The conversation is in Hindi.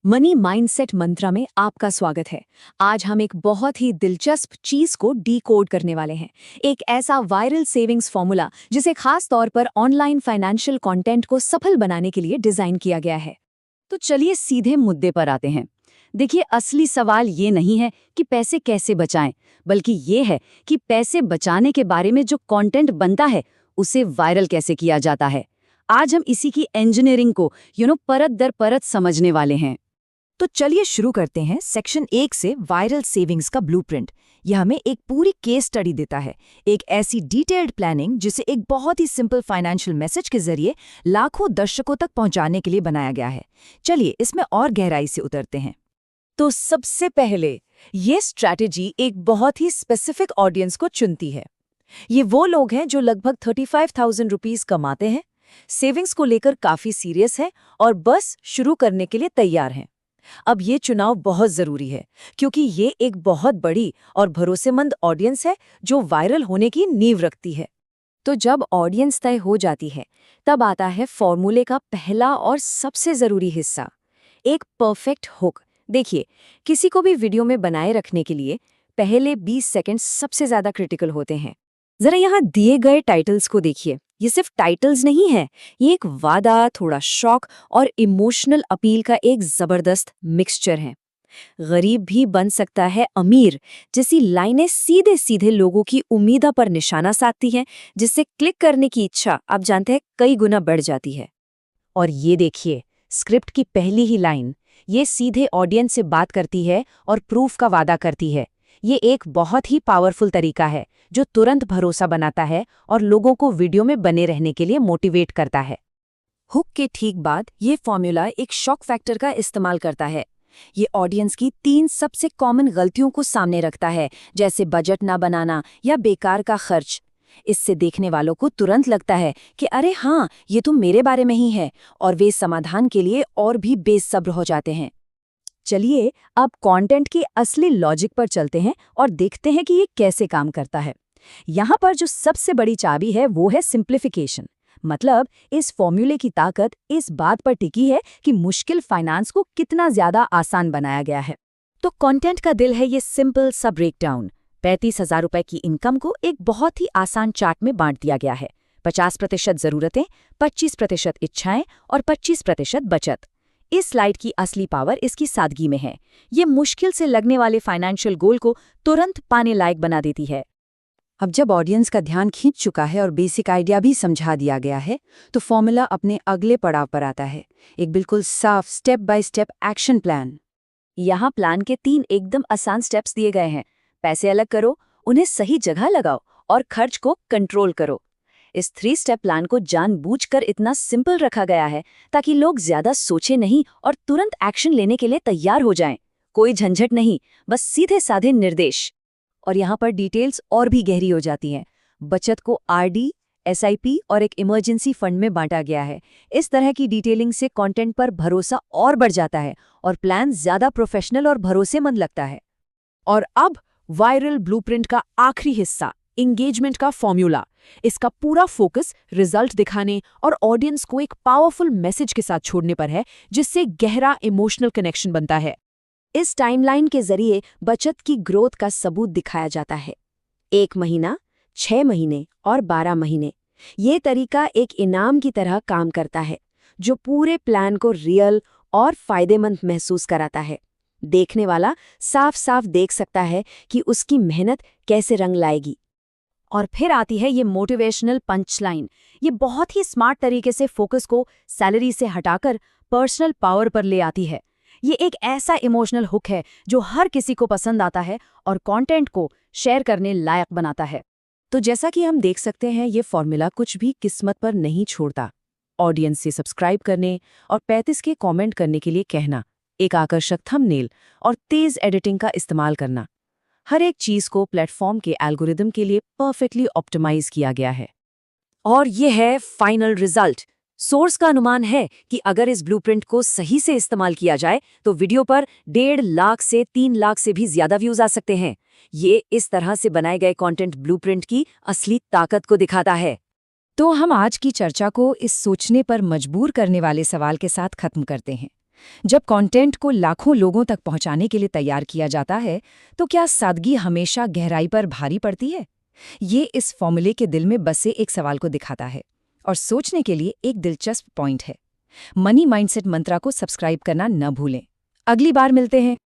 मनी माइंडसेट मंत्रा में आपका स्वागत है। आज हम एक बहुत ही दिलचस्प चीज को डीकोड करने वाले हैं। एक ऐसा वायरल सेविंग्स फॉर्मूला जिसे खास तौर पर ऑनलाइन फाइनेंशियल कंटेंट को सफल बनाने के लिए डिजाइन किया गया है। तो चलिए सीधे मुद्दे पर आते हैं। देखिए, असली सवाल ये नहीं है कि पैसे कैसे बचाएं, बल्कि ये है कि पैसे बचाने के बारे में जो कंटेंट बनता है उसे वायरल कैसे किया जाता है। आज हम इसी की इंजीनियरिंग को परत दर परत समझने वाले हैं। तो चलिए शुरू करते हैं सेक्शन 1 से वायरल सेविंग्स का ब्लूप्रिंट। यह हमें एक पूरी केस स्टडी देता है, एक ऐसी डिटेल्ड प्लानिंग जिसे एक बहुत ही सिंपल फाइनेंशियल मैसेज के जरिए लाखों दर्शकों तक पहुंचाने के लिए बनाया गया है। चलिए इसमें और गहराई से उतरते हैं। तो सबसे पहले ये स्ट्रैटेजी एक बहुत ही स्पेसिफिक ऑडियंस को चुनती है। ये वो लोग हैं जो लगभग 35,000 रुपीस कमाते हैं, सेविंग्स को लेकर काफी सीरियस हैं और बस शुरू करने के लिए तैयार हैं। अब ये चुनाव बहुत जरूरी है क्योंकि ये एक बहुत बड़ी और भरोसेमंद ऑडियंस है जो वायरल होने की नींव रखती है। तो जब ऑडियंस तय हो जाती है तब आता है फॉर्मूले का पहला और सबसे जरूरी हिस्सा, एक परफेक्ट हुक। देखिए, किसी को भी वीडियो में बनाए रखने के लिए पहले 20 सेकंड सबसे ज्यादा क्रिटिकल होते हैं। जरा यहाँ दिए गए टाइटल्स को देखिए। ये सिर्फ टाइटल्स नहीं है, ये एक वादा, थोड़ा शॉक और इमोशनल अपील का एक जबरदस्त मिक्सचर है। गरीब भी बन सकता है अमीर जैसी लाइनें सीधे सीधे लोगों की उम्मीदा पर निशाना साधती हैं, जिससे क्लिक करने की इच्छा आप जानते हैं कई गुना बढ़ जाती है। और ये देखिए, स्क्रिप्ट की पहली ही लाइन ये सीधे ऑडियंस से बात करती है और प्रूफ का वादा करती है। ये एक बहुत ही पावरफुल तरीका है जो तुरंत भरोसा बनाता है और लोगों को वीडियो में बने रहने के लिए मोटिवेट करता है। हुक के ठीक बाद ये फॉर्मूला एक शॉक फैक्टर का इस्तेमाल करता है। ये ऑडियंस की 3 सबसे कॉमन गलतियों को सामने रखता है, जैसे बजट ना बनाना या बेकार का खर्च। इससे देखने वालों को तुरंत लगता है कि अरे हाँ, ये तो मेरे बारे में ही है, और वे समाधान के लिए और भी बेसब्र हो जाते हैं। चलिए अब कंटेंट की असली लॉजिक पर चलते हैं और देखते हैं कि ये कैसे काम करता है। यहाँ पर जो सबसे बड़ी चाबी है वो है सिंप्लीफिकेशन। मतलब इस फॉर्मूले की ताकत इस बात पर टिकी है कि मुश्किल फाइनेंस को कितना ज्यादा आसान बनाया गया है। तो कंटेंट का दिल है ये सिंपल सा ब्रेकडाउन। 35,000 रुपए की इनकम को एक बहुत ही आसान चार्ट में बांट दिया गया है। 50% जरूरतें, 25% इच्छाएं और 25% बचत। इस स्लाइड की असली पावर इसकी सादगी में है। ये मुश्किल से लगने वाले फाइनेंशियल गोल को तुरंत पाने लायक बना देती है। अब जब ऑडियंस का ध्यान खींच चुका है और बेसिक आइडिया भी समझा दिया गया है, तो फॉर्मूला अपने अगले पड़ाव पर आता है, एक बिल्कुल साफ step by step action plan. यहाँ प्लान के 3 एकदम आसान स्टेप्स दिए गए हैं। पैसे अलग करो, उन्हें सही जगह लगाओ और खर्च को कंट्रोल करो। इस 3 स्टेप प्लान को जानबूझकर इतना सिंपल रखा गया है ताकि लोग ज्यादा सोचे नहीं और तुरंत एक्शन लेने के लिए तैयार हो जाएं। कोई झंझट नहीं, बस सीधे साधे निर्देश। और यहाँ पर डिटेल्स और भी गहरी हो जाती हैं। बचत को आरडी, एसआईपी और एक इमरजेंसी फंड में बांटा गया है। इस तरह की डिटेलिंग से कंटेंट पर भरोसा और बढ़ जाता है और प्लान ज्यादा प्रोफेशनल और भरोसेमंद लगता है। और अब वायरल ब्लूप्रिंट का आखिरी हिस्सा, इंगेजमेंट का फॉर्मूला। इसका पूरा फोकस रिजल्ट दिखाने और ऑडियंस को एक पावरफुल मैसेज के साथ छोड़ने पर है, जिससे गहरा इमोशनल कनेक्शन बनता है। इस टाइमलाइन के जरिए बचत की ग्रोथ का सबूत दिखाया जाता है। 1 महीना, 6 महीने और 12 महीने। ये तरीका एक इनाम की तरह काम करता है जो पूरे प्लान को रियल और फायदेमंद महसूस कराता है। देखने वाला साफ साफ देख सकता है कि उसकी मेहनत कैसे रंग लाएगी। और फिर आती है ये मोटिवेशनल पंचलाइन। ये बहुत ही स्मार्ट तरीके से फोकस को सैलरी से हटाकर पर्सनल पावर पर ले आती है। ये एक ऐसा इमोशनल हुक है जो हर किसी को पसंद आता है और कंटेंट को शेयर करने लायक बनाता है। तो जैसा कि हम देख सकते हैं, ये फॉर्मूला कुछ भी किस्मत पर नहीं छोड़ता। ऑडियंस से सब्सक्राइब करने और 35 के कमेंट करने के लिए कहना, एक आकर्षक थंबनेल और तेज एडिटिंग का इस्तेमाल करना, हर एक चीज को प्लेटफॉर्म के एल्गोरिदम के लिए परफेक्टली ऑप्टिमाइज किया गया है। और ये है फाइनल रिजल्ट। सोर्स का अनुमान है कि अगर इस ब्लूप्रिंट को सही से इस्तेमाल किया जाए तो वीडियो पर 1.5 लाख से 3 लाख से भी ज्यादा व्यूज आ सकते हैं। ये इस तरह से बनाए गए कंटेंट ब्लूप्रिंट की असली ताकत को दिखाता है। तो हम आज की चर्चा को इस सोचने पर मजबूर करने वाले सवाल के साथ खत्म करते हैं। जब कंटेंट को लाखों लोगों तक पहुंचाने के लिए तैयार किया जाता है, तो क्या सादगी हमेशा गहराई पर भारी पड़ती है? ये इस फॉर्मूले के दिल में बसे एक सवाल को दिखाता है और सोचने के लिए एक दिलचस्प पॉइंट है। मनी माइंडसेट मंत्रा को सब्सक्राइब करना न भूलें। अगली बार मिलते हैं।